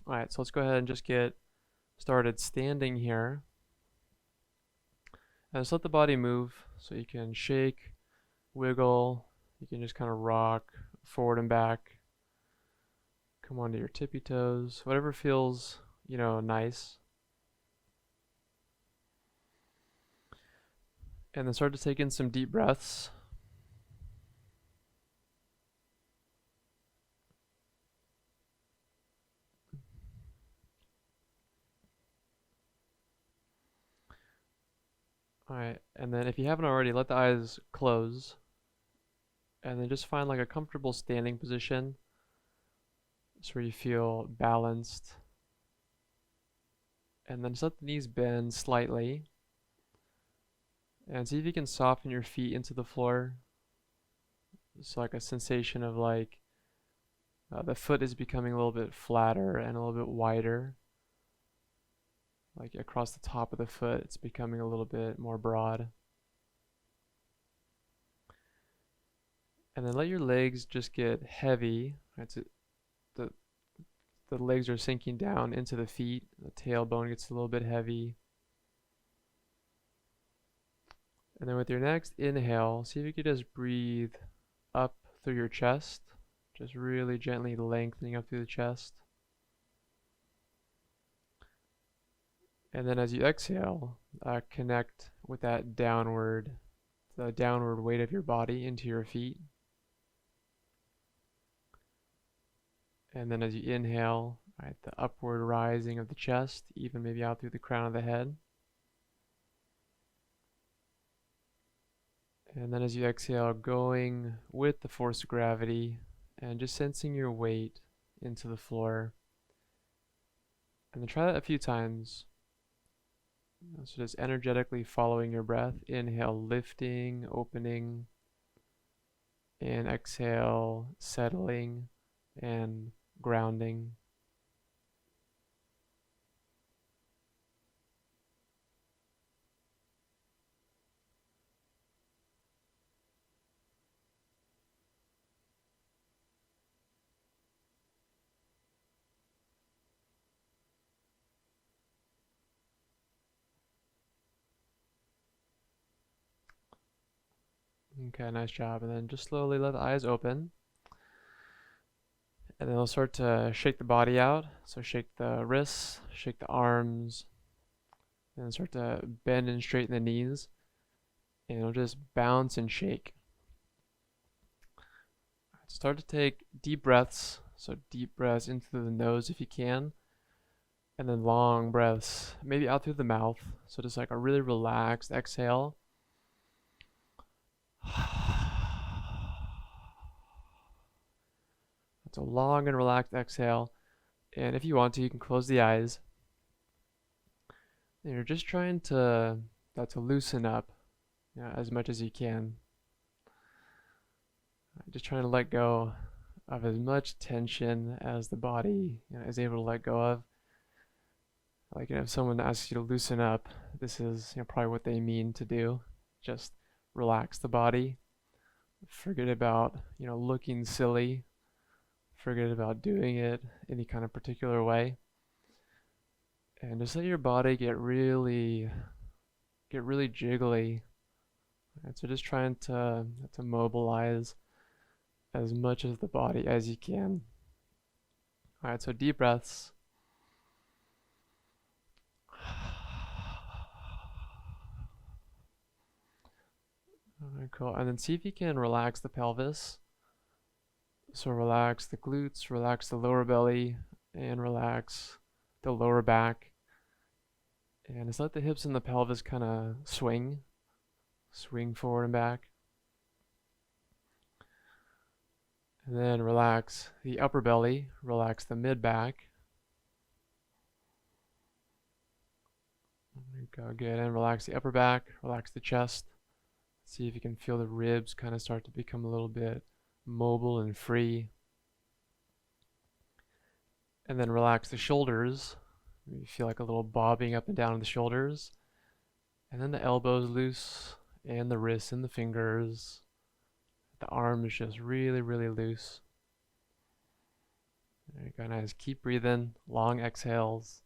Alright, so let's go ahead and just get started standing here. And just let the body move so you can shake, wiggle, you can just kind of rock forward and back. Come onto your tippy toes, whatever feels, nice. And then start to take in some deep breaths. Alright, and then if you haven't already, let the eyes close. And then just find like a comfortable standing position. Just where you feel balanced. And then just let the knees bend slightly. And see if you can soften your feet into the floor. It's like a sensation of like the foot is becoming a little bit flatter and a little bit wider. Like across the top of the foot, it's becoming a little bit more broad. And then let your legs just get heavy. Right, so the legs are sinking down into the feet. The tailbone gets a little bit heavy. And then with your next inhale, see if you could just breathe up through your chest. Just really gently lengthening up through the chest. And then as you exhale, connect with the downward weight of your body into your feet. And then as you inhale, right, the upward rising of the chest, even maybe out through the crown of the head. And then as you exhale, going with the force of gravity and just sensing your weight into the floor. And then try that a few times. So just energetically following your breath. Inhale, lifting, opening. And exhale, settling and grounding. Okay, nice job. And then just slowly let the eyes open. And then we'll start to shake the body out. So shake the wrists, shake the arms, and then start to bend and straighten the knees. And it'll just bounce and shake. Start to take deep breaths. So deep breaths into the nose if you can. And then long breaths, maybe out through the mouth. So just like a really relaxed exhale. It's a long and relaxed exhale. And if you want to, you can close the eyes. And you're just trying to loosen up, as much as you can. Just trying to let go of as much tension as the body is able to let go of. Like, if someone asks you to loosen up, this is probably what they mean to do. Just relax the body. Forget about looking silly. Forget about doing it any kind of particular way. And just let your body get really jiggly. Right, so just trying to mobilize as much of the body as you can. All right, so deep breaths. All right, cool. And then see if you can relax the pelvis. So relax the glutes, relax the lower belly, and relax the lower back. And just let the hips and the pelvis kind of swing forward and back. And then relax the upper belly, relax the mid back. There you go, good. And relax the upper back, relax the chest. See if you can feel the ribs kind of start to become a little bit mobile and free. And then relax the shoulders. You feel like a little bobbing up and down of the shoulders. And then the elbows loose, and the wrists and the fingers. The arms just really loose. There you go, nice. Keep breathing, long exhales.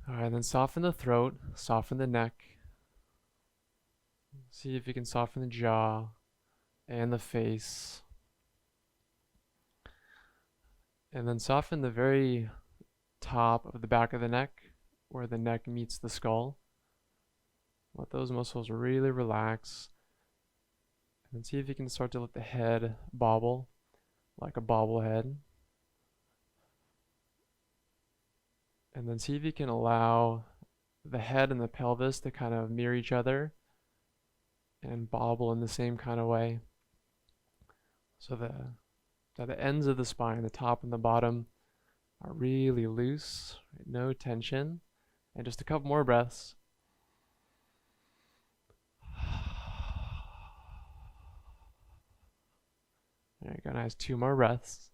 All right, then soften the throat, soften the neck. See if you can soften the jaw and the face. And then soften the very top of the back of the neck, where the neck meets the skull. Let those muscles really relax. And then see if you can start to let the head bobble like a bobblehead. And then see if you can allow the head and the pelvis to kind of mirror each other and bobble in the same kind of way. So the ends of the spine, the top and the bottom, are really loose, right? No tension. And just a couple more breaths. There you go, nice. 2 more breaths.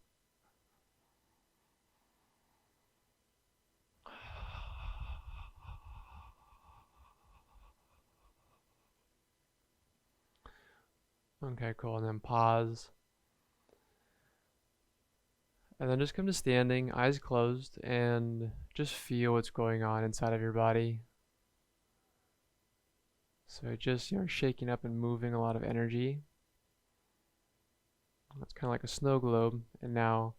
Okay, cool. And then pause. And then just come to standing, eyes closed, and just feel what's going on inside of your body. So just, shaking up and moving a lot of energy. It's kind of like a snow globe. And now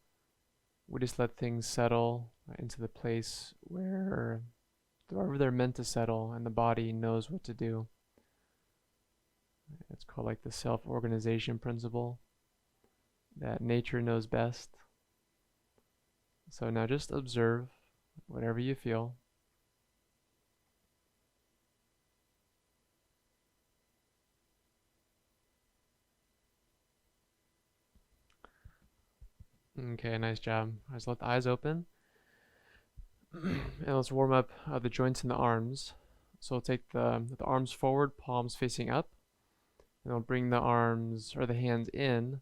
we just let things settle into the place wherever they're meant to settle, and the body knows what to do. It's called like the self-organization principle, that nature knows best. So now just observe whatever you feel. Okay, nice job. Let's let the eyes open. And let's warm up the joints in the arms. So we'll take the arms forward, palms facing up. And we'll bring the arms or the hands in.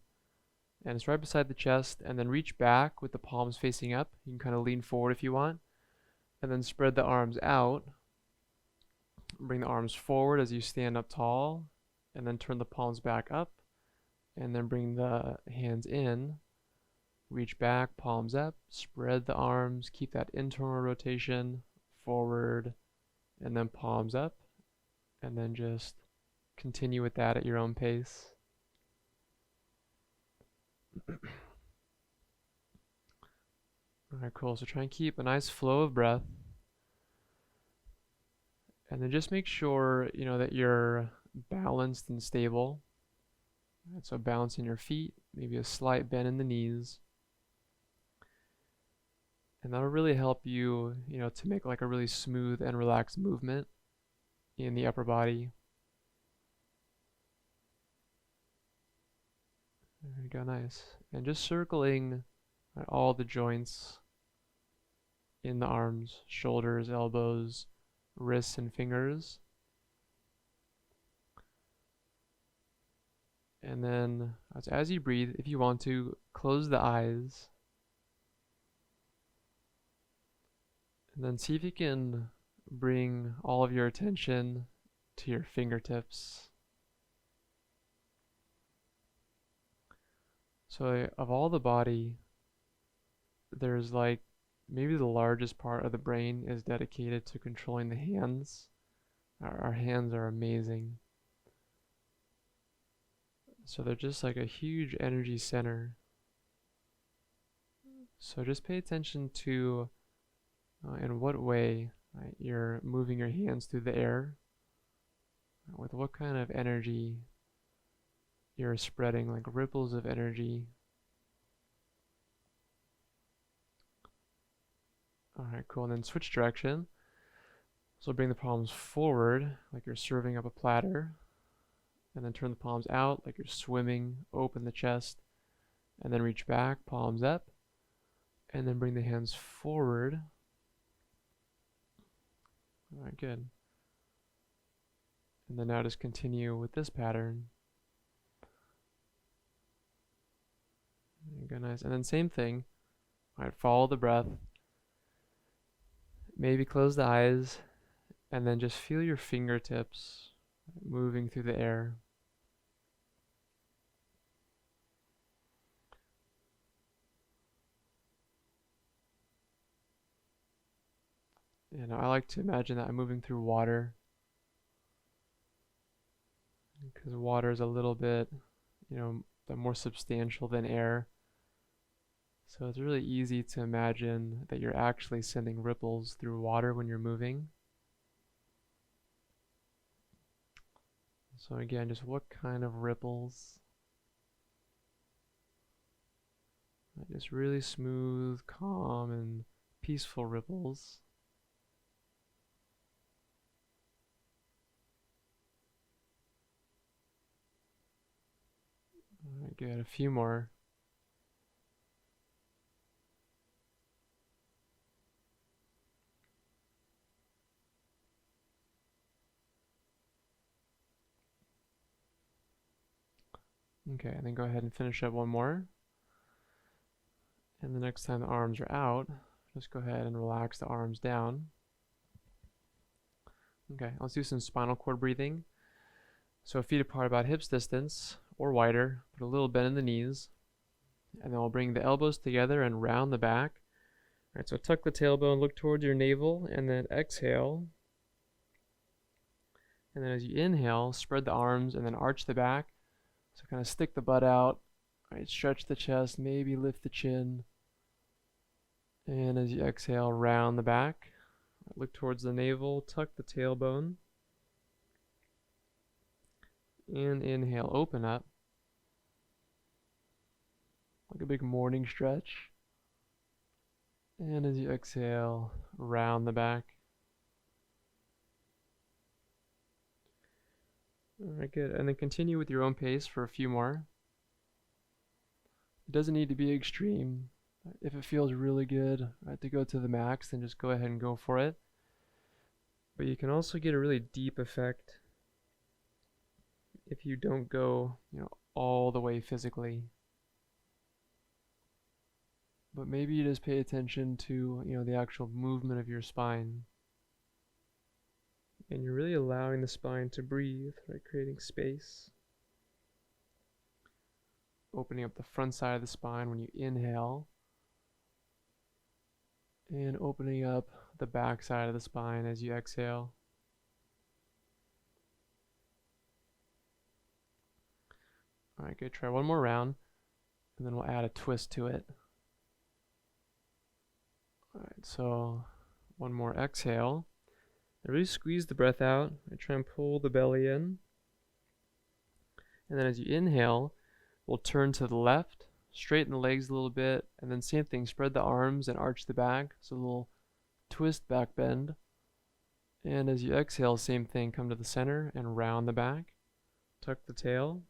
And it's right beside the chest. And then reach back with the palms facing up. You can kind of lean forward if you want. And then spread the arms out. Bring the arms forward as you stand up tall. And then turn the palms back up. And then bring the hands in. Reach back, palms up, spread the arms, keep that internal rotation, forward, and then palms up, and then just continue with that at your own pace. Alright, cool. So try and keep a nice flow of breath. And then just make sure, that you're balanced and stable. Right, so balancing your feet, maybe a slight bend in the knees. And that'll really help you, to make like a really smooth and relaxed movement in the upper body. There you go, nice. And just circling all the joints in the arms, shoulders, elbows, wrists, and fingers. And then as you breathe, if you want to, close the eyes. And then see if you can bring all of your attention to your fingertips. So of all the body, there's like maybe the largest part of the brain is dedicated to controlling the hands. Our hands are amazing. So they're just like a huge energy center. So just pay attention to in what way you're moving your hands through the air, with what kind of energy you're spreading, like ripples of energy. Alright, cool. And then switch direction. So bring the palms forward like you're serving up a platter. And then turn the palms out like you're swimming. Open the chest. And then reach back, palms up. And then bring the hands forward. Alright, good. And then now just continue with this pattern. There you go, nice. And then same thing. Alright, follow the breath. Maybe close the eyes. And then just feel your fingertips moving through the air. And I like to imagine that I'm moving through water, because water is a little bit, more substantial than air. So it's really easy to imagine that you're actually sending ripples through water when you're moving. So again, just what kind of ripples? Just really smooth, calm, and peaceful ripples. Alright, good. A few more. Okay, and then go ahead and finish up one more. And the next time the arms are out, just go ahead and relax the arms down. Okay, let's do some spinal cord breathing. So feet apart about hips distance or wider, put a little bend in the knees, and then we'll bring the elbows together and round the back. All right, so tuck the tailbone, look towards your navel, and then exhale. And then as you inhale, spread the arms and then arch the back. So kind of stick the butt out, right, stretch the chest, maybe lift the chin. And as you exhale, round the back. Look towards the navel, tuck the tailbone. And inhale, open up. Like a big morning stretch. And as you exhale, round the back. Alright, good. And then continue with your own pace for a few more. It doesn't need to be extreme. If it feels really good, right, to go to the max, then just go ahead and go for it. But you can also get a really deep effect if you don't go, all the way physically. But maybe you just pay attention to, the actual movement of your spine. And you're really allowing the spine to breathe, right? Creating space. Opening up the front side of the spine when you inhale. And opening up the back side of the spine as you exhale. Alright, good. Try one more round. And then we'll add a twist to it. Alright, so one more exhale. And really squeeze the breath out and try and pull the belly in. And then as you inhale, we'll turn to the left, straighten the legs a little bit, and then same thing, spread the arms and arch the back. So a little twist back bend. And as you exhale, same thing, come to the center and round the back. Tuck the tail.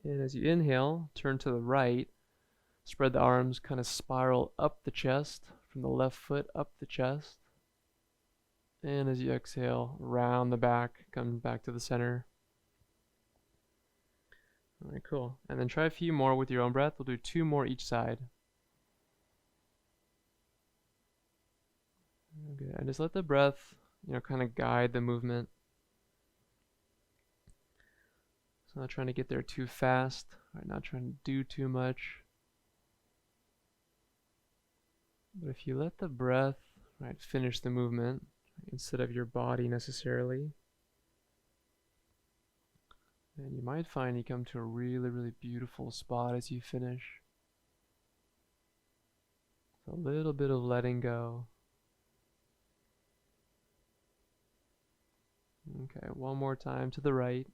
And as you inhale, turn to the right, spread the arms, kind of spiral up the chest, from the left foot up the chest. And as you exhale, round the back, come back to the center. Alright, cool. And then try a few more with your own breath. We'll do 2 more each side. Okay, and just let the breath, kind of guide the movement. So not trying to get there too fast, right? Not trying to do too much. But if you let the breath, right, finish the movement instead of your body necessarily, then you might find you come to a really, really beautiful spot as you finish. So a little bit of letting go. Okay, one more time to the right.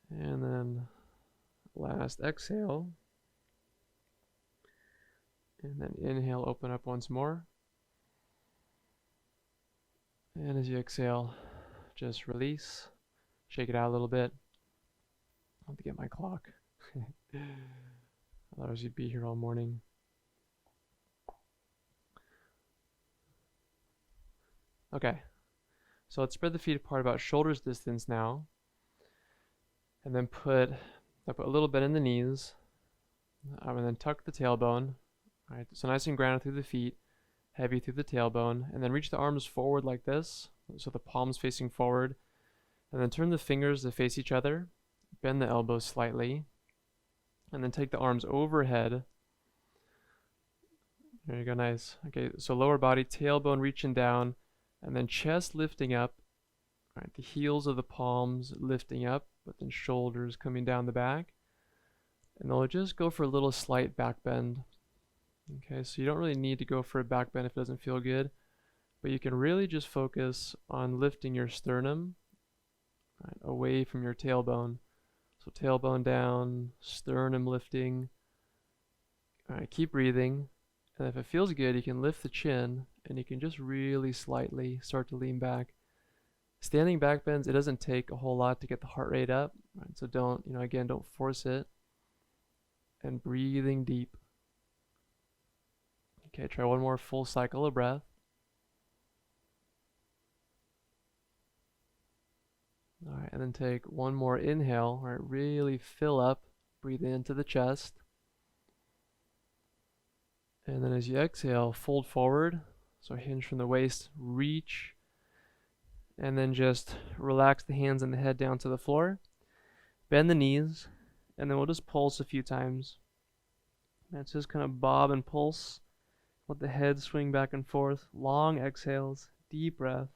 And then last exhale. And then inhale, open up once more. And as you exhale, just release. Shake it out a little bit. I'll have to get my clock. Otherwise you'd be here all morning. Okay, so let's spread the feet apart about shoulders distance now. And then put a little bit in the knees. And then tuck the tailbone. Alright, so nice and grounded through the feet, heavy through the tailbone, and then reach the arms forward like this, so the palms facing forward, and then turn the fingers to face each other, bend the elbows slightly, and then take the arms overhead, There you go, nice. Okay, so lower body, tailbone reaching down, and then chest lifting up. All right, the heels of the palms lifting up, but then shoulders coming down the back. And they'll just go for a little slight back bend. Okay, so you don't really need to go for a back bend if it doesn't feel good, but you can really just focus on lifting your sternum, right, away from your tailbone. So tailbone down, sternum lifting. All right, keep breathing. And if it feels good, you can lift the chin and you can just really slightly start to lean back. Standing back bends, it doesn't take a whole lot to get the heart rate up, right? So don't, again, don't force it. And breathing deep. Okay, try one more full cycle of breath. All right, and then take one more inhale, all right, really fill up, breathe into the chest. And then as you exhale, fold forward, so hinge from the waist, reach, and then just relax the hands and the head down to the floor. Bend the knees, and then we'll just pulse a few times. That's just kind of bob and pulse. Let the head swing back and forth. Long exhales, deep breath.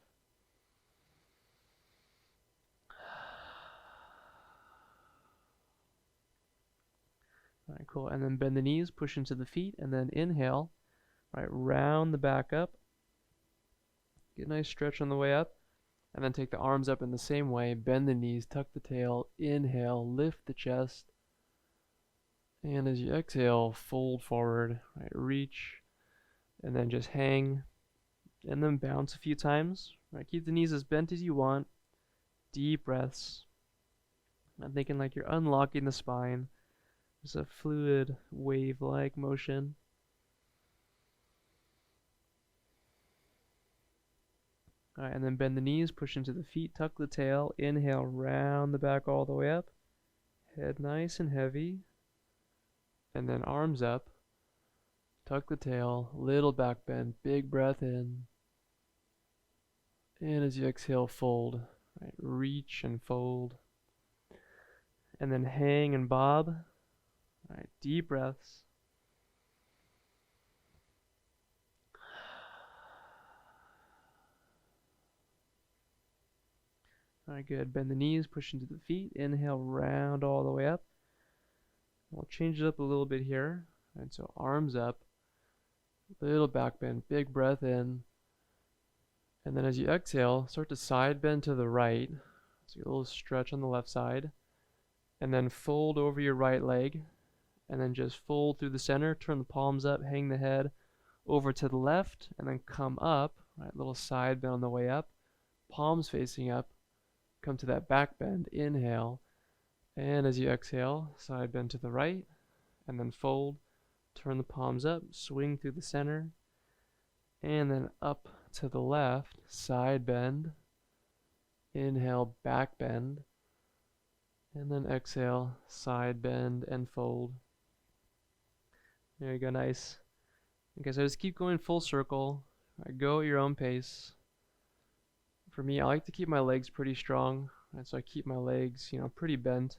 All right, cool. And then bend the knees, push into the feet, and then inhale. All right, round the back up. Get a nice stretch on the way up. And then take the arms up in the same way. Bend the knees, tuck the tail, inhale, lift the chest. And as you exhale, fold forward, right, reach, and then just hang. And then bounce a few times. Right, keep the knees as bent as you want. Deep breaths. I'm thinking like you're unlocking the spine. It's a fluid, wave-like motion. All right, and then bend the knees, push into the feet, tuck the tail, inhale, round the back all the way up. Head nice and heavy. And then arms up. Tuck the tail, little back bend, big breath in. And as you exhale, fold. Right, reach and fold. And then hang and bob. All right, deep breaths. All right, good. Bend the knees, push into the feet. Inhale, round all the way up. We'll change it up a little bit here. And so arms up, little back bend, big breath in. And then as you exhale, start to side bend to the right. So a little stretch on the left side. And then fold over your right leg. And then just fold through the center, turn the palms up, hang the head over to the left, and then come up, right, little side bend on the way up, palms facing up, come to that back bend, inhale, and as you exhale, side bend to the right, and then fold, turn the palms up, swing through the center, and then up to the left, side bend, inhale, back bend, and then exhale, side bend and fold. There you go, nice. Okay, so just keep going full circle. Go at your own pace. For me, I like to keep my legs pretty strong, and so I keep my legs, pretty bent.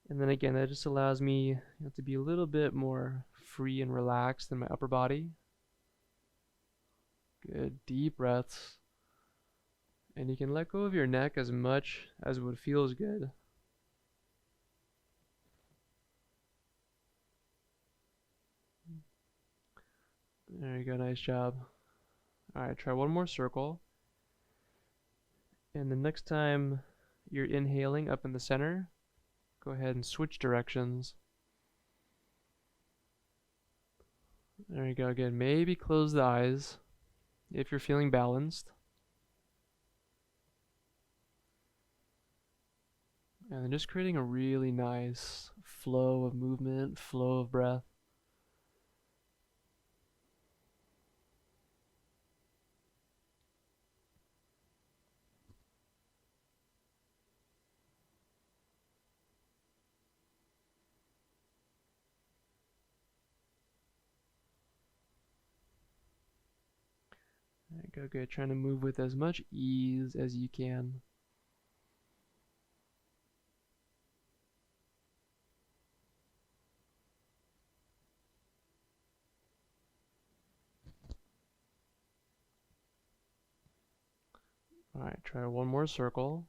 And then again, that just allows me to be a little bit more free and relaxed in my upper body. Good, deep breaths. And you can let go of your neck as much as what feels good. There you go, nice job. Alright, try one more circle. And the next time you're inhaling up in the center, go ahead and switch directions. There you go, again, maybe close the eyes if you're feeling balanced. And then just creating a really nice flow of movement, flow of breath. There you go, good. Trying to move with as much ease as you can. All right, try one more circle.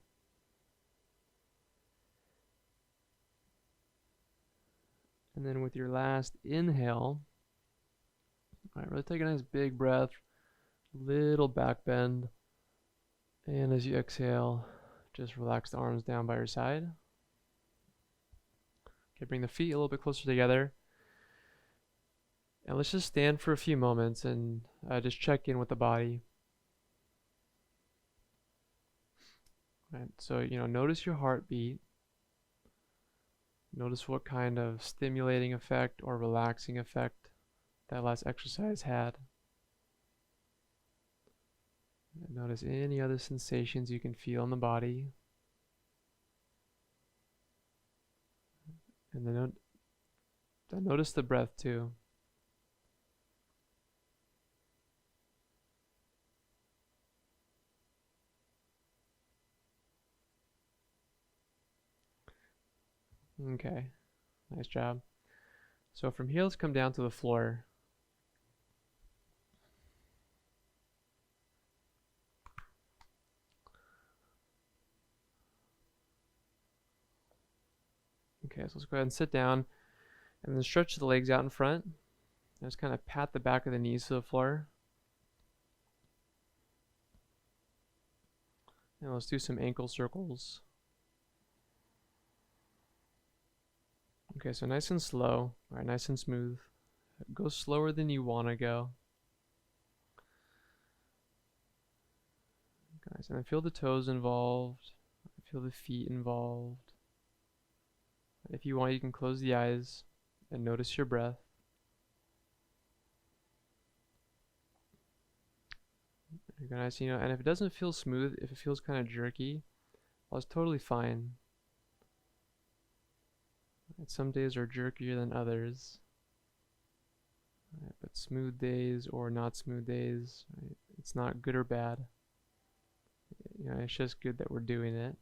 And then with your last inhale, all right, really take a nice big breath, little back bend. And as you exhale, just relax the arms down by your side. Okay, bring the feet a little bit closer together. And let's just stand for a few moments and just check in with the body. Right, so, notice your heartbeat. Notice what kind of stimulating effect or relaxing effect that last exercise had. And notice any other sensations you can feel in the body. And then notice the breath too. Okay, nice job. So from here, let's come down to the floor. Okay, so let's go ahead and sit down and then stretch the legs out in front. And just kind of pat the back of the knees to the floor. And let's do some ankle circles. Okay, so nice and slow, all right, nice and smooth. Go slower than you want to go. Guys, and then feel the toes involved. Feel the feet involved. If you want, you can close the eyes and notice your breath. Guys, and if it doesn't feel smooth, if it feels kind of jerky, well, it's totally fine. Some days are jerkier than others. But smooth days or not smooth days, it's not good or bad. It's just good that we're doing it.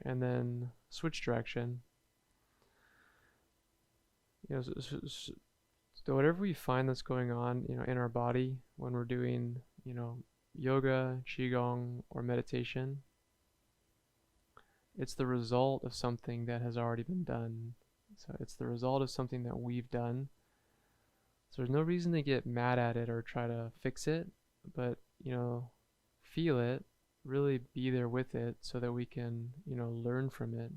And then switch direction. So whatever we find that's going on, in our body when we're doing, yoga, qigong, or meditation, it's the result of something that has already been done. So it's the result of something that we've done. So there's no reason to get mad at it or try to fix it, but, feel it, really be there with it so that we can, learn from it.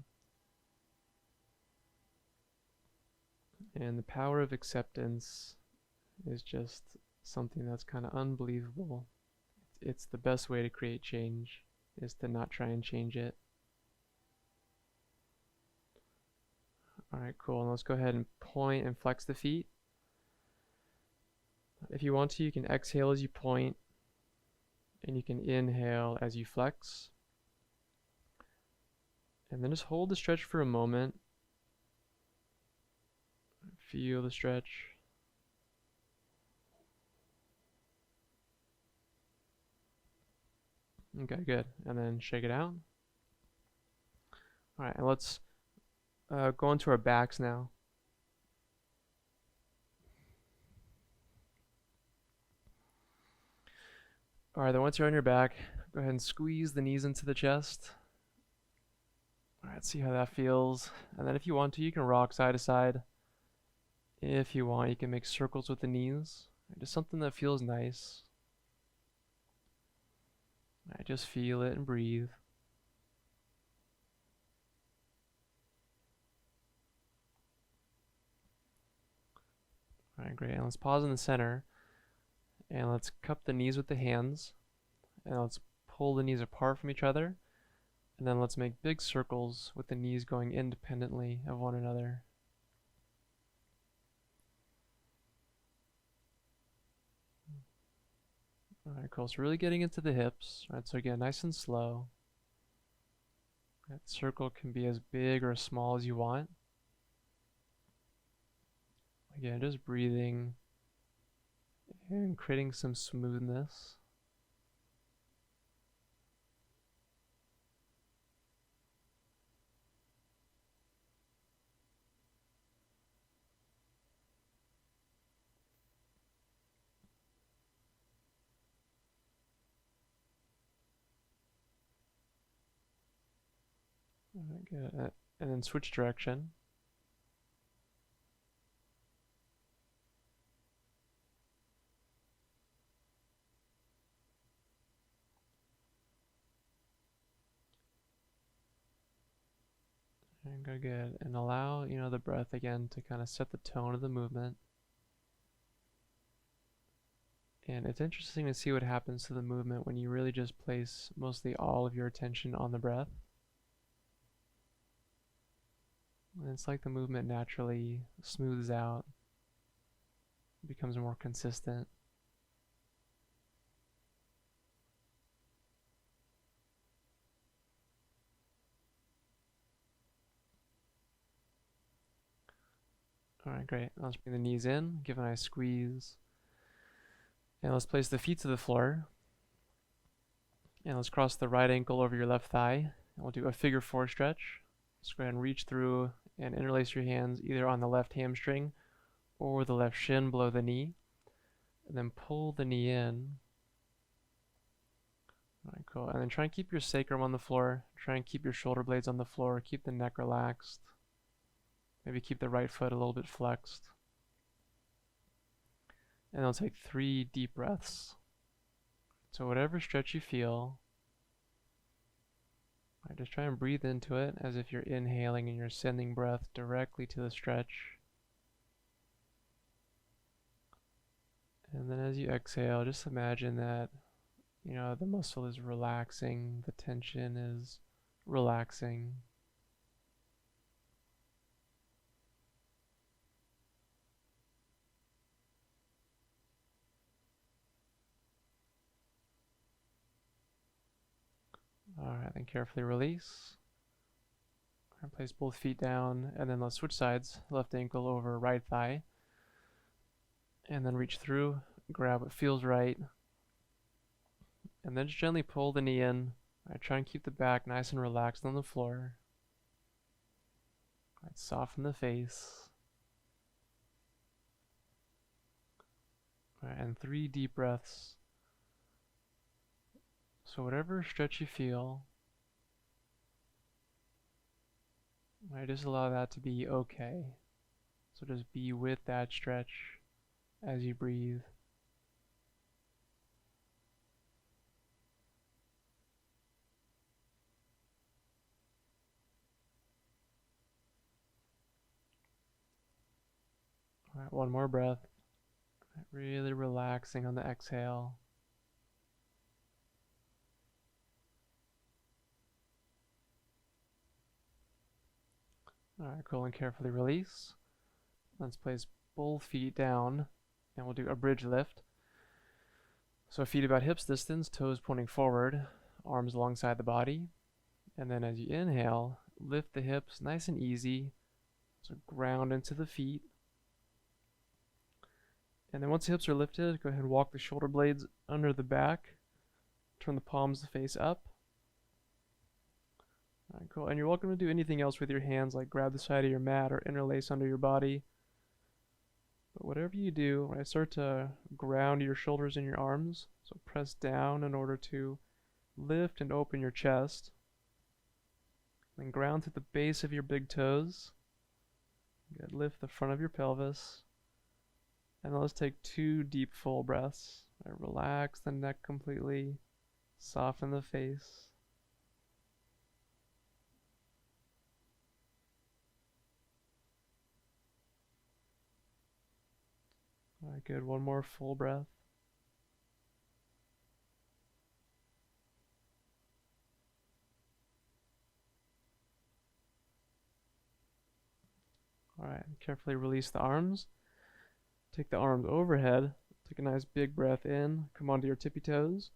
And the power of acceptance is just something that's kind of unbelievable. It's the best way to create change, is to not try and change it. Alright, cool. And let's go ahead and point and flex the feet. If you want to, you can exhale as you point, and you can inhale as you flex. And then just hold the stretch for a moment. Feel the stretch. Okay, good. And then shake it out. Alright, and let's go into our backs now. Alright, then once you're on your back, go ahead and squeeze the knees into the chest. Alright, see how that feels. And then if you want to, you can rock side to side. If you want, you can make circles with the knees. Just something that feels nice. Alright, just feel it and breathe. Alright, great. And let's pause in the center. And let's cup the knees with the hands. And let's pull the knees apart from each other. And then let's make big circles with the knees going independently of one another. Alright, cool. So really getting into the hips. Alright, so again, nice and slow. That circle can be as big or as small as you want. Again, just breathing and creating some smoothness. Alright, good. And then switch direction. And go good. And allow, the breath again to kind of set the tone of the movement. And it's interesting to see what happens to the movement when you really just place mostly all of your attention on the breath. And it's like the movement naturally smooths out, becomes more consistent. Alright, great. Let's bring the knees in, give a nice squeeze. And let's place the feet to the floor. And let's cross the right ankle over your left thigh. And we'll do a figure 4 stretch. Let's go ahead and reach through and interlace your hands either on the left hamstring or the left shin below the knee. And then pull the knee in. Alright, cool. And then try and keep your sacrum on the floor. Try and keep your shoulder blades on the floor. Keep the neck relaxed. Maybe keep the right foot a little bit flexed. And I'll take 3 deep breaths. So whatever stretch you feel, just try and breathe into it as if you're inhaling and you're sending breath directly to the stretch. And then as you exhale, just imagine that, the muscle is relaxing, the tension is relaxing. Alright, then carefully release. And place both feet down, and then let's switch sides. Left ankle over right thigh. And then reach through, grab what feels right. And then just gently pull the knee in. Try and keep the back nice and relaxed on the floor. Soften the face. And 3 deep breaths. So whatever stretch you feel, just allow that to be okay. So just be with that stretch as you breathe. Alright, one more breath. Really relaxing on the exhale. Alright, cool, and carefully release. Let's place both feet down and we'll do a bridge lift. So feet about hips distance, toes pointing forward, arms alongside the body. And then as you inhale, lift the hips nice and easy. So ground into the feet. And then once the hips are lifted, go ahead and walk the shoulder blades under the back. Turn the palms to face up. Alright, cool. And you're welcome to do anything else with your hands, like grab the side of your mat or interlace under your body. But whatever you do, start to ground your shoulders and your arms. So press down in order to lift and open your chest. Then ground to the base of your big toes. Good. Lift the front of your pelvis. And then let's take 2 deep full breaths. Relax the neck completely. Soften the face. Alright, good. One more full breath. Alright, carefully release the arms. Take the arms overhead. Take a nice big breath in. Come onto your tippy toes.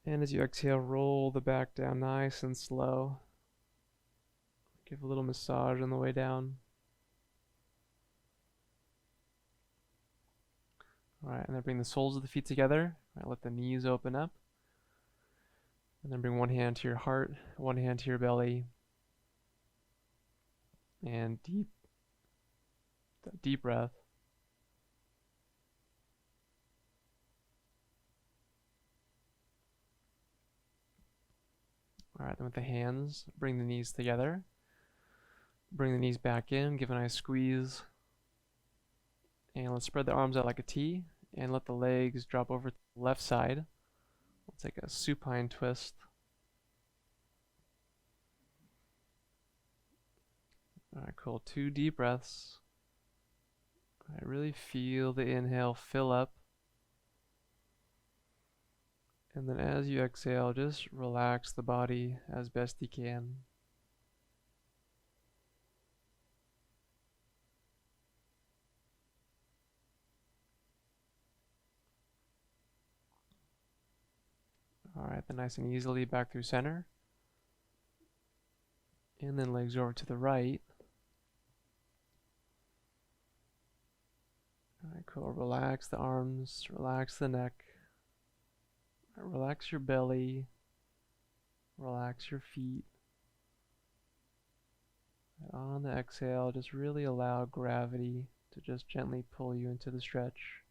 And as you exhale, roll the back down nice and slow. Give a little massage on the way down. Alright, and then bring the soles of the feet together. Let the knees open up. And then bring one hand to your heart, one hand to your belly. And deep breath. Alright, then with the hands, bring the knees together. Bring the knees back in, give a nice squeeze. And let's spread the arms out like a T and let the legs drop over to the left side. Let's take a supine twist. Alright, cool. 2 deep breaths. Alright, really feel the inhale fill up. And then as you exhale, just relax the body as best you can. Alright, then nice and easily back through center. And then legs over to the right. Alright, cool. Relax the arms, relax the neck. Relax your belly. Relax your feet. And on the exhale, just really allow gravity to just gently pull you into the stretch.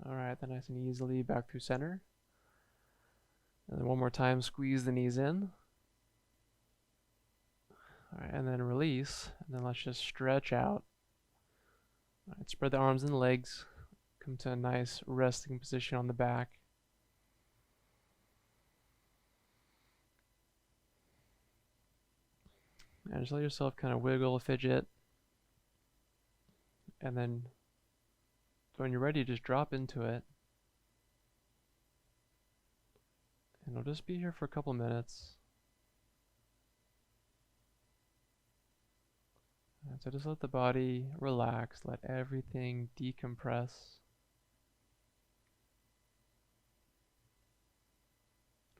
Alright, then nice and easily back through center. And then one more time, squeeze the knees in. Alright, and then release. And then let's just stretch out. Alright, spread the arms and legs. Come to a nice resting position on the back. And just let yourself kind of wiggle, fidget. And then when you're ready, just drop into it. And we'll just be here for a couple minutes. And so just let the body relax, let everything decompress.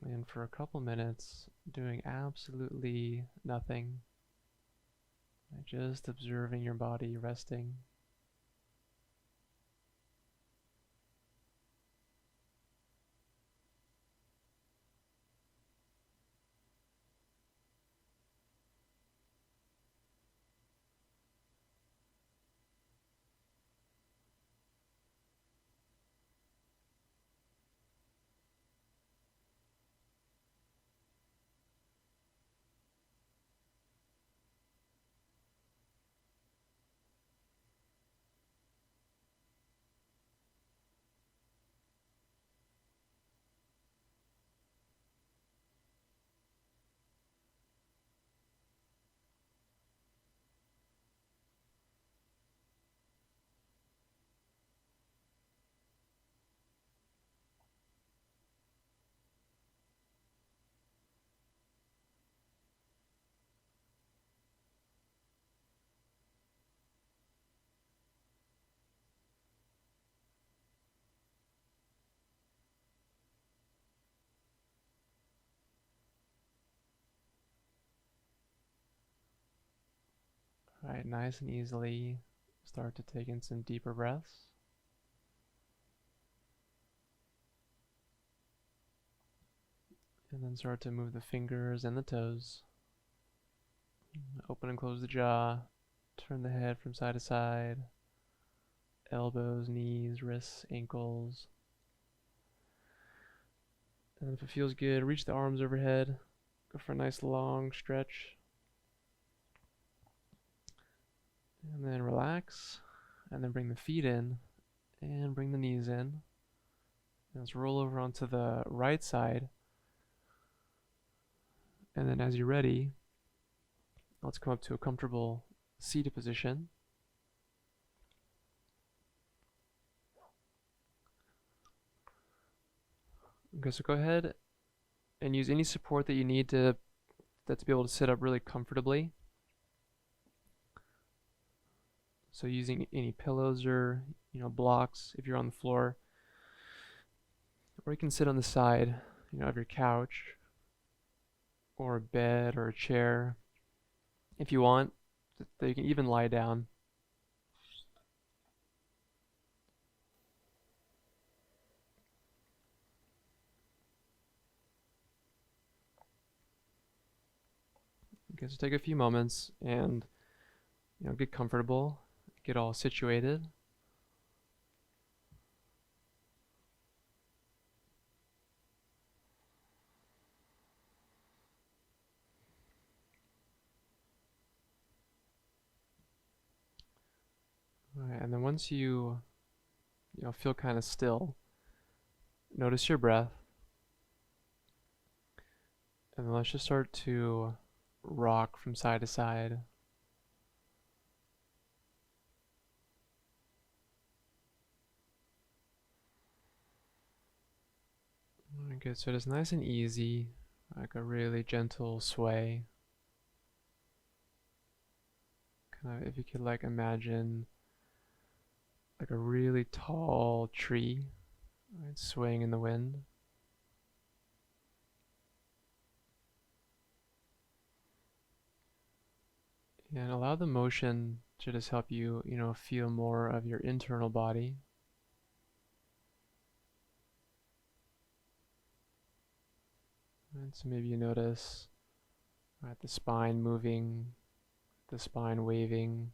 And for a couple minutes, doing absolutely nothing. Just observing your body resting. Alright, nice and easily start to take in some deeper breaths. And then start to move the fingers and the toes. Open and close the jaw. Turn the head from side to side. Elbows, knees, wrists, ankles. And if it feels good, reach the arms overhead. Go for a nice long stretch. And then relax. And then bring the feet in. And bring the knees in. And let's roll over onto the right side. And then as you're ready, let's come up to a comfortable seated position. Okay, so go ahead and use any support that you need to be able to sit up really comfortably. So using any pillows or blocks if you're on the floor, or you can sit on the side of your couch or a bed or a chair if you want. You can even lie down. Okay, so take a few moments and get comfortable, get all situated. All right, and then once you feel kind of still, notice your breath, and then let's just start to rock from side to side. Good, so it's nice and easy, like a really gentle sway. Kind of, if you could like imagine like a really tall tree, right, swaying in the wind. And allow the motion to just help you, feel more of your internal body. And so maybe you notice, right, the spine moving, the spine waving.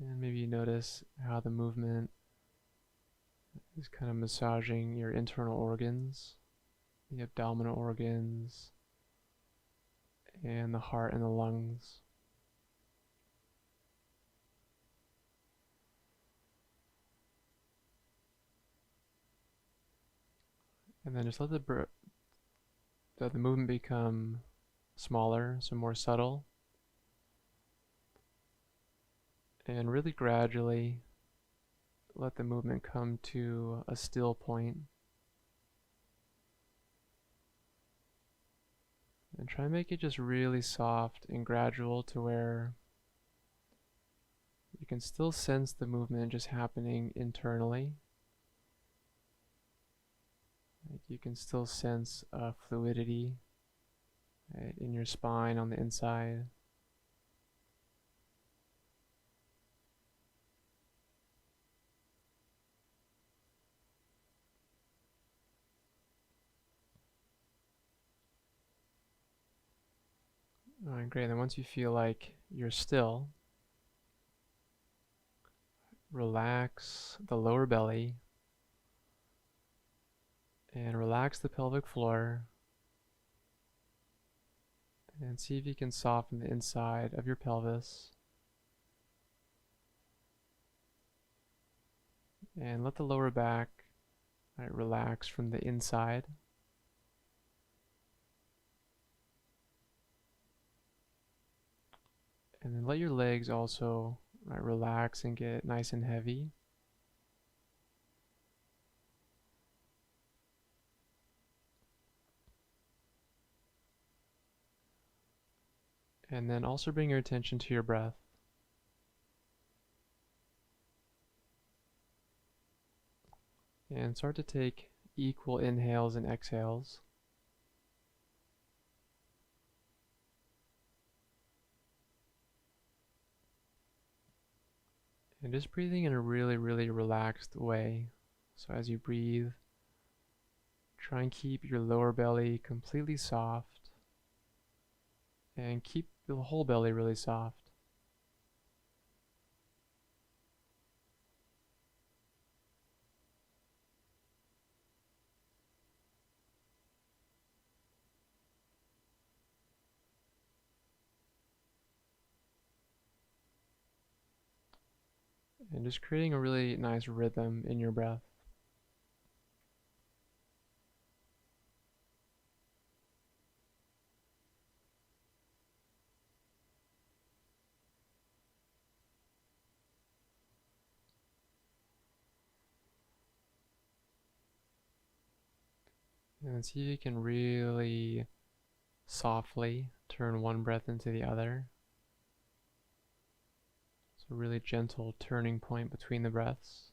And maybe you notice how the movement is kind of massaging your internal organs, the abdominal organs, and the heart and the lungs. And then just let the movement become smaller, so more subtle. And really gradually let the movement come to a still point. And try and make it just really soft and gradual to where you can still sense the movement just happening internally. Like you can still sense fluidity, right, in your spine on the inside. Alright, great. Then once you feel like you're still, relax the lower belly and relax the pelvic floor, and see if you can soften the inside of your pelvis. And let the lower back, right, relax from the inside. And then let your legs also, right, relax and get nice and heavy. And then also bring your attention to your breath. And start to take equal inhales and exhales. And just breathing in a really, really relaxed way. So as you breathe, try and keep your lower belly completely soft. And keep the whole belly really soft. And just creating a really nice rhythm in your breath. And see if you can really softly turn one breath into the other. It's a really gentle turning point between the breaths.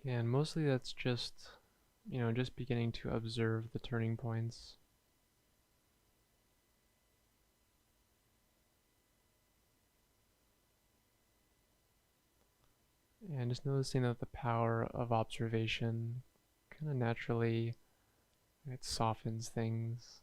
And mostly that's just, just beginning to observe the turning points. And just noticing that the power of observation kind of naturally, it softens things.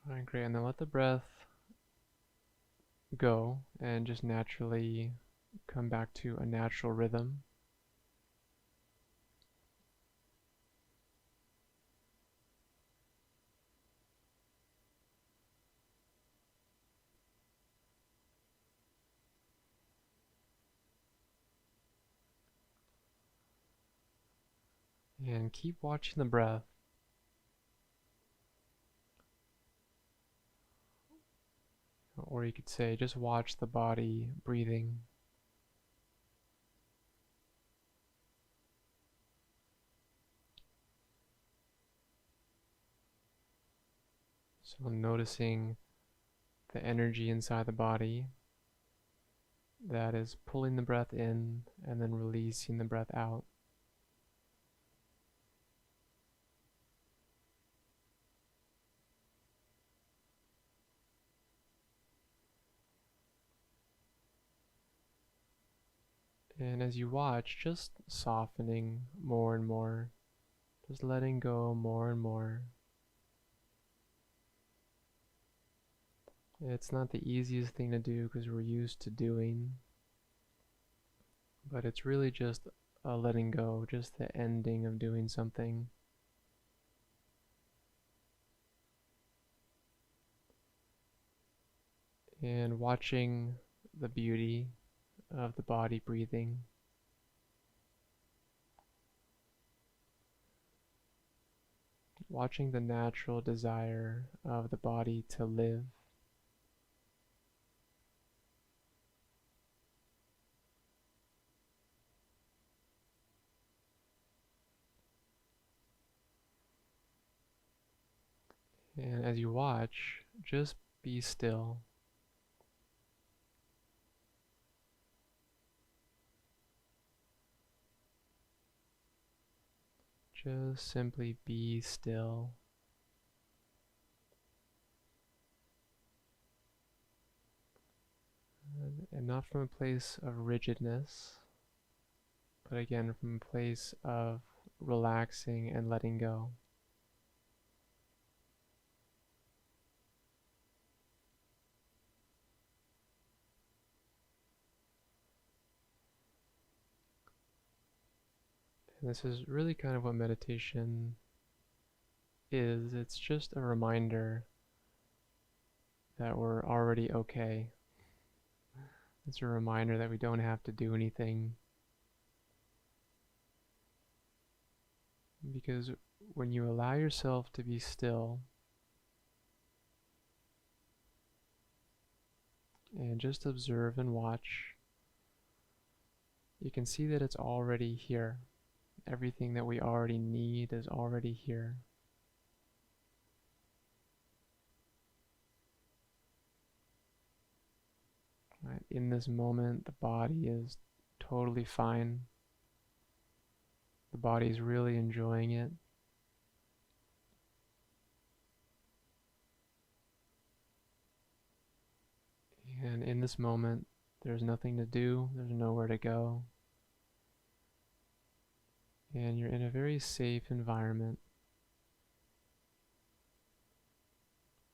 Alright, great. And then let the breath go and just naturally come back to a natural rhythm. And keep watching the breath. Or you could say, just watch the body breathing. So noticing the energy inside the body that is pulling the breath in and then releasing the breath out. And as you watch, just softening more and more, just letting go more and more. It's not the easiest thing to do because we're used to doing, but it's really just a letting go, just the ending of doing something. And watching the beauty of the body breathing. Watching the natural desire of the body to live. And as you watch, just be still. Just simply be still. And not from a place of rigidness, but again from a place of relaxing and letting go. And this is really kind of what meditation is. It's just a reminder that we're already okay. It's a reminder that we don't have to do anything. Because when you allow yourself to be still and just observe and watch, you can see that it's already here. Everything that we already need is already here. Right? In this moment, the body is totally fine. The body is really enjoying it. And in this moment, there's nothing to do, there's nowhere to go. And you're in a very safe environment.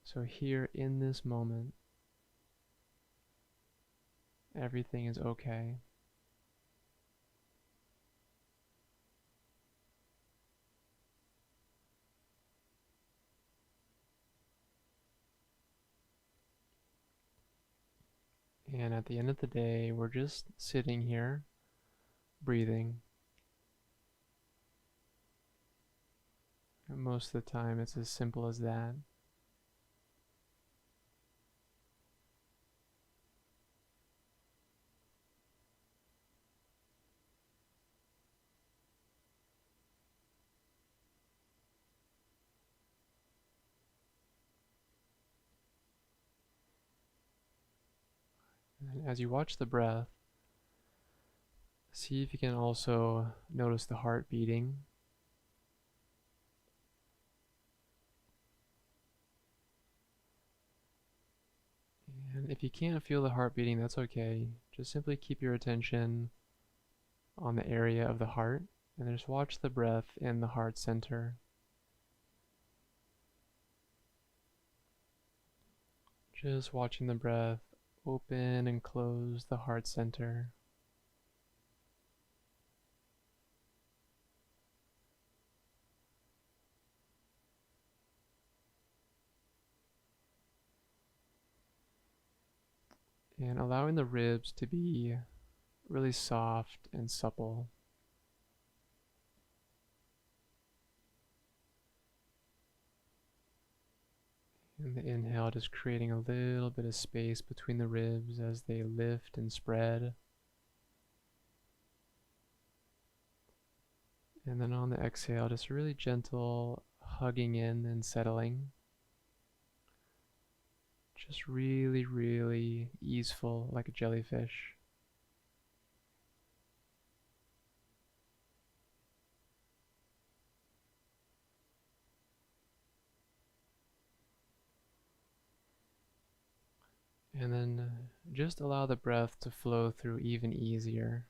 So here in this moment, everything is okay. And at the end of the day, we're just sitting here, breathing. And most of the time, it's as simple as that. And as you watch the breath, See if you can also notice the heart beating. And if you can't feel the heart beating, that's okay. Just simply keep your attention on the area of the heart and just watch the breath in the heart center. Just watching the breath open and close the heart center. And allowing the ribs to be really soft and supple. And the inhale, just creating a little bit of space between the ribs as they lift and spread. And then on the exhale, just really gentle hugging in and settling. Just really, really easeful, like a jellyfish. And then just allow the breath to flow through even easier.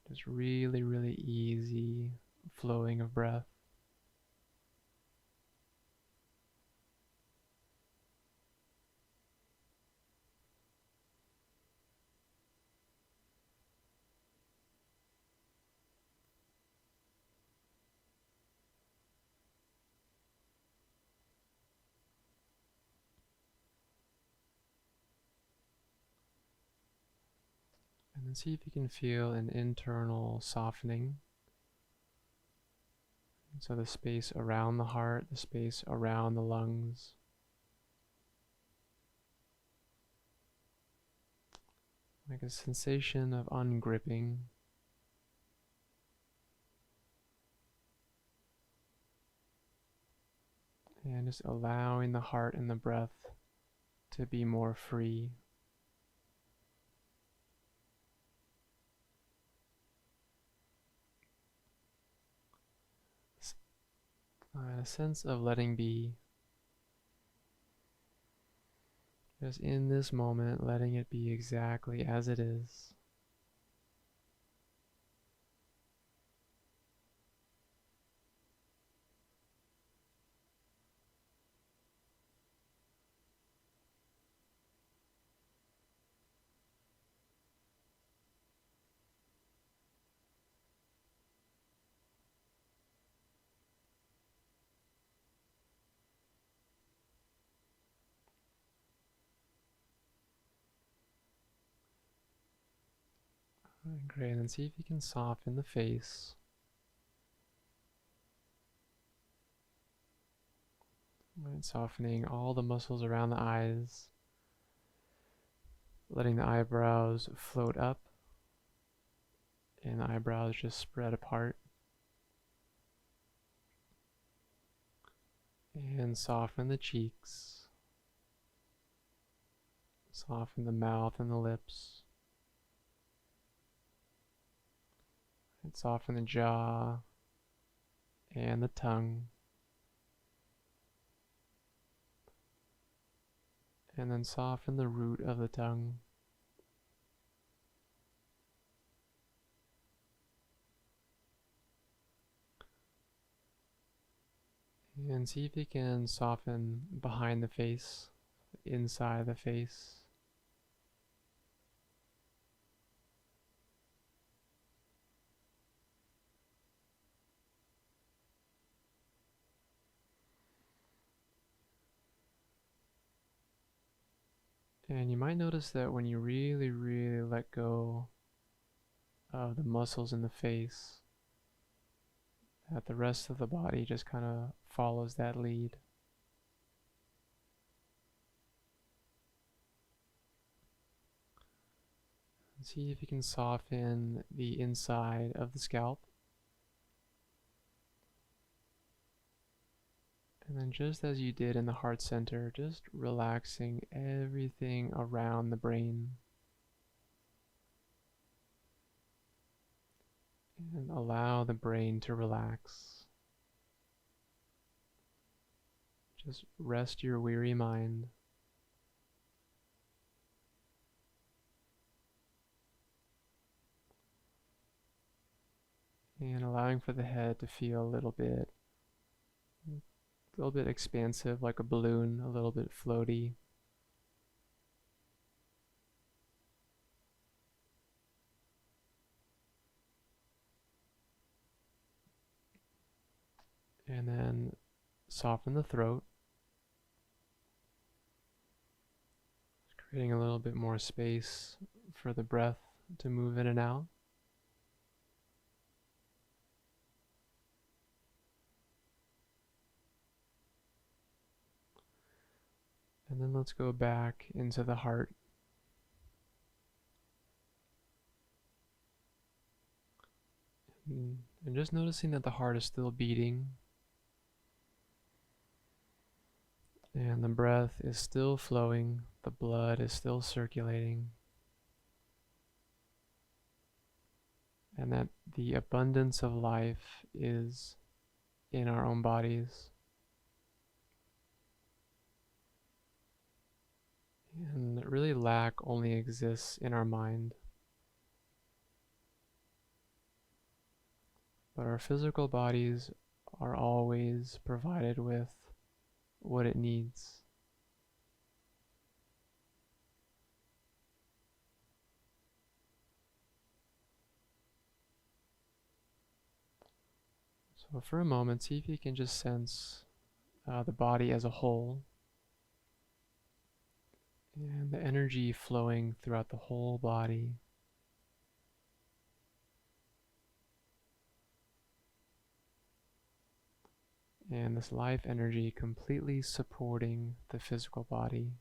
Just really, really easy flowing of breath. And then see if you can feel an internal softening. So the space around the heart, the space around the lungs. Like a sensation of ungripping. And just allowing the heart and the breath to be more free. A sense of letting be. Just in this moment, letting it be exactly as it is. Great, and then see if you can soften the face. Right, softening all the muscles around the eyes. Letting the eyebrows float up. And the eyebrows just spread apart. And soften the cheeks. Soften the mouth and the lips. And soften the jaw and the tongue. And then soften the root of the tongue. And see if you can soften behind the face, inside the face. And you might notice that when you really, really let go of the muscles in the face, that the rest of the body just kind of follows that lead. And see if you can soften the inside of the scalp. And then just as you did in the heart center, just relaxing everything around the brain. And allow the brain to relax. Just rest your weary mind. And allowing for the head to feel a little bit expansive, like a balloon, a little bit floaty. And then soften the throat, creating a little bit more space for the breath to move in and out. And then let's go back into the heart. And just noticing that the heart is still beating. And the breath is still flowing. The blood is still circulating. And that the abundance of life is in our own bodies. And really, lack only exists in our mind. But our physical bodies are always provided with what it needs. So for a moment, see if you can just sense the body as a whole and the energy flowing throughout the whole body. And this life energy completely supporting the physical body.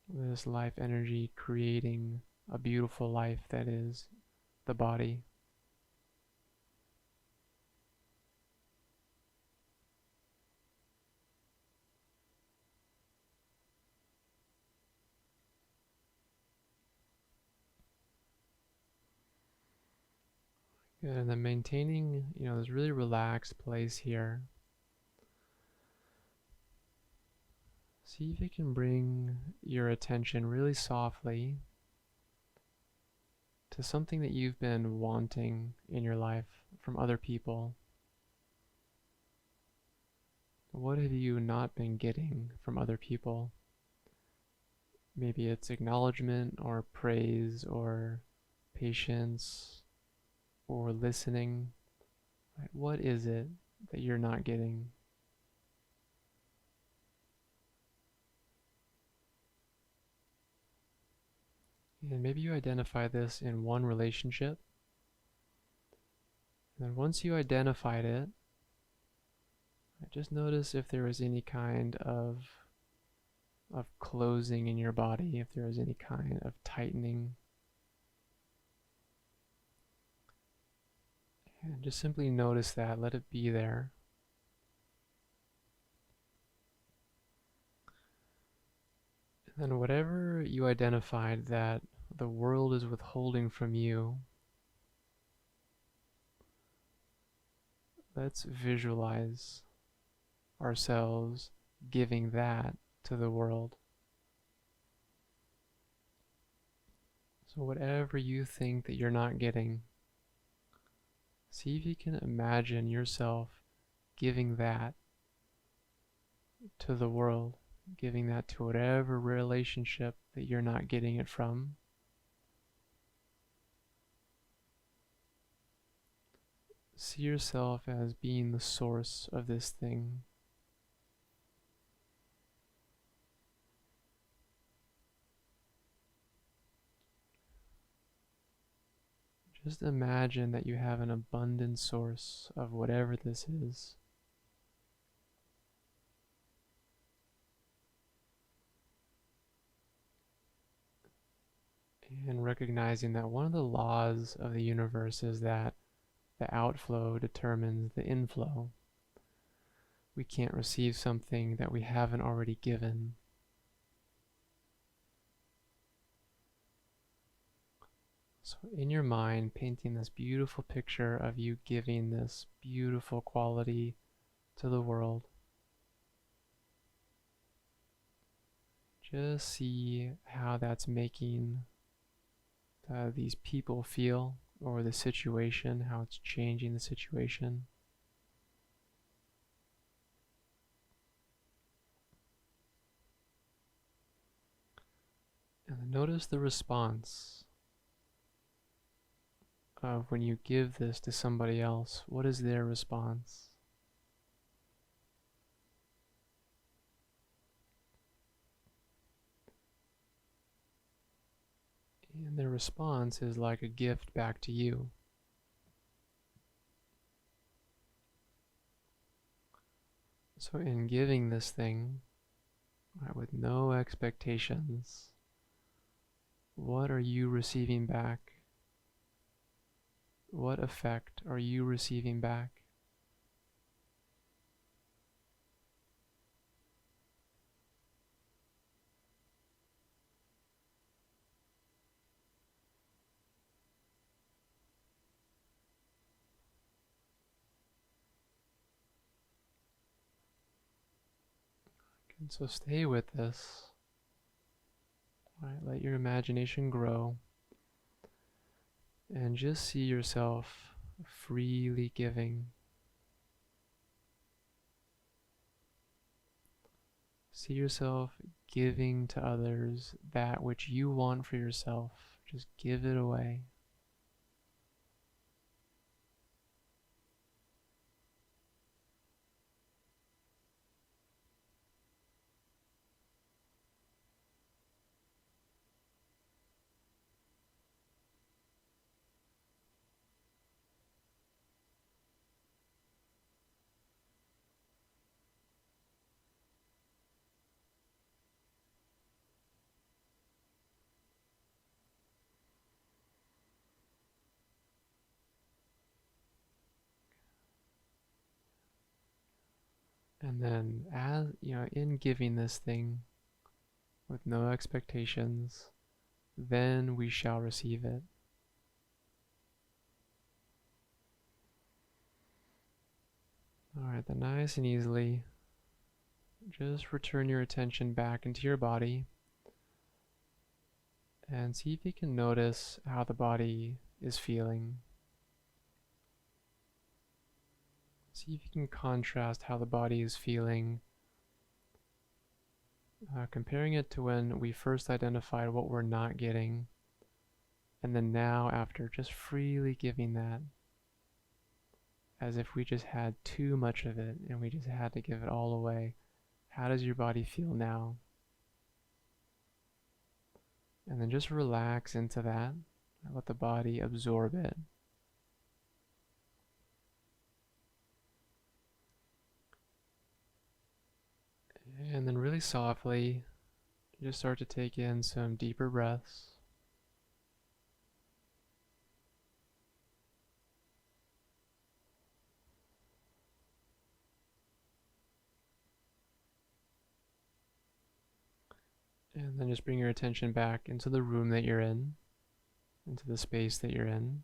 This life energy creating a beautiful life that is the body. Good, and then maintaining, this really relaxed place here. See if you can bring your attention really softly to something that you've been wanting in your life from other people. What have you not been getting from other people? Maybe it's acknowledgement or praise or patience or listening. Right? What is it that you're not getting? And maybe you identify this in one relationship. And then once you identified it, just notice if there is any kind of closing in your body, if there is any kind of tightening. And just simply notice that, let it be there. And then whatever you identified that the world is withholding from you, let's visualize ourselves giving that to the world. So whatever you think that you're not getting, see if you can imagine yourself giving that to the world, giving that to whatever relationship that you're not getting it from. See yourself as being the source of this thing. Just imagine that you have an abundant source of whatever this is. And recognizing that one of the laws of the universe is that the outflow determines the inflow. We can't receive something that we haven't already given. So in your mind, painting this beautiful picture of you giving this beautiful quality to the world. Just see how that's making these people feel, or the situation, how it's changing the situation. And then notice the response of when you give this to somebody else. What is their response? And their response is like a gift back to you. So in giving this thing, with no expectations, what are you receiving back? What effect are you receiving back? And so stay with this. Let your imagination grow. And just see yourself freely giving. See yourself giving to others that which you want for yourself. Just give it away. And then, as you know, in giving this thing with no expectations, then we shall receive it. Alright, then nice and easily, just return your attention back into your body and see if you can notice how the body is feeling. See if you can contrast how the body is feeling, comparing it to when we first identified what we're not getting, and then now after just freely giving that, as if we just had too much of it and we just had to give it all away. How does your body feel now? And then just relax into that. Let the body absorb it. And then really softly, just start to take in some deeper breaths. And then just bring your attention back into the room that you're in, into the space that you're in.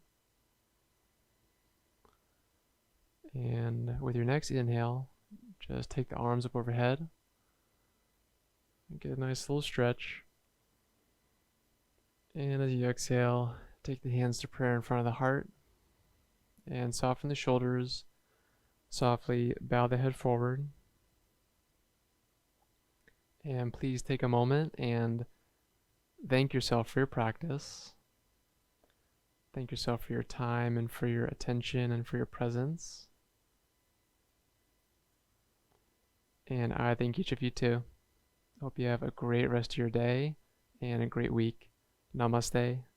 And with your next inhale, just take the arms up overhead. Get a nice little stretch. And as you exhale, take the hands to prayer in front of the heart. And soften the shoulders. Softly bow the head forward. And please take a moment and thank yourself for your practice. Thank yourself for your time and for your attention and for your presence. And I thank each of you too. Hope you have a great rest of your day and a great week. Namaste.